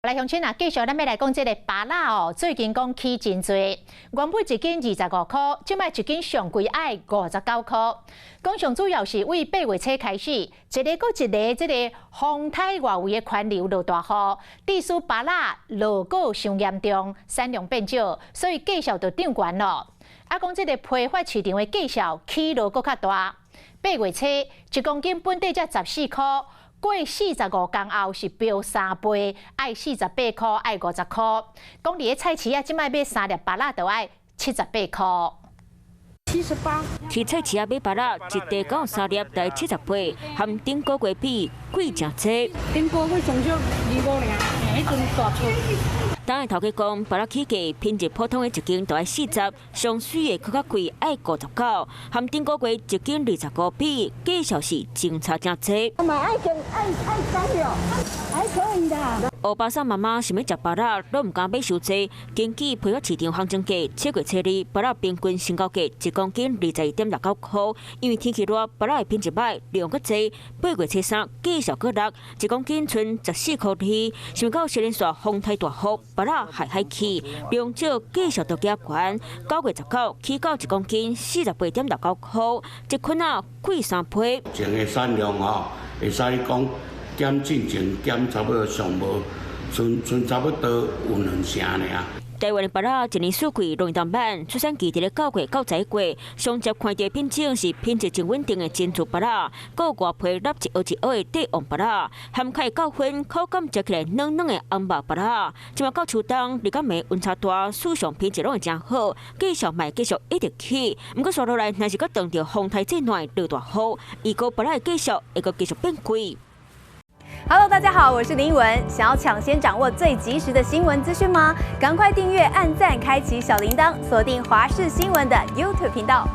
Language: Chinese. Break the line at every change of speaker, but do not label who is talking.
来，乡亲啊，继续咱要来讲这个芭乐哦，最近讲起真多，原本一斤25块，即摆一斤上贵爱59块。讲上主要是为8月初开始，一个搁一个这个风台外围的环流落大雨，致使芭乐落果伤严重，产量变少，所以价销就涨悬咯。啊，讲这个批发市场的价销起落搁较大，8月初1公斤本地才14块。过45天后是飙3倍，爱48块，爱50块。讲伫个菜市啊，即摆买3粒芭乐就爱78块。
78。去菜市啊买芭乐，一袋讲3粒就78，含顶个月比贵真济。
顶个月上少25尔，迄阵大出。
当个头家讲，芭乐起价品质普通的一斤就爱40，上水的搁较贵，爱59，含顶个月一斤25比，价销是真差真济。
买爱干了，还可以的。
乌巴桑妈妈想要食芭乐，都唔敢买伤济。根据批发市场行情价，7月初2芭乐平均成交价1公斤21.69块。因为天气热，芭乐的品质歹，量搁济。8月初3价销搁落，1公斤剩14块2。想到小连续风台大雨，芭乐海起，量少价销都加悬。9月19起到1公斤48.69块，一捆啊贵3倍。
前的产量会使讲。减进前减差不多上无，剩差不多有2成尔。
台湾的芭乐一年四季容易当慢，出产期伫咧9月到10月，上接看到品种是品质真稳定的珍珠芭乐，搁外皮粒一凹一凹的帝王芭乐，含钙9分，口感食起来软软的红白芭乐。即马到秋冬，日甲暝温差大，市场品质拢会真好，价销卖继续一直起。毋过刷落来，若是搁碰到风台再暖落大雨，伊个芭乐的价销会搁继续变贵。
Hello， 大家好，我是林文。想要抢先掌握最及时的新闻资讯吗？赶快订阅、按赞、开启小铃铛，锁定华视新闻的 YouTube 频道。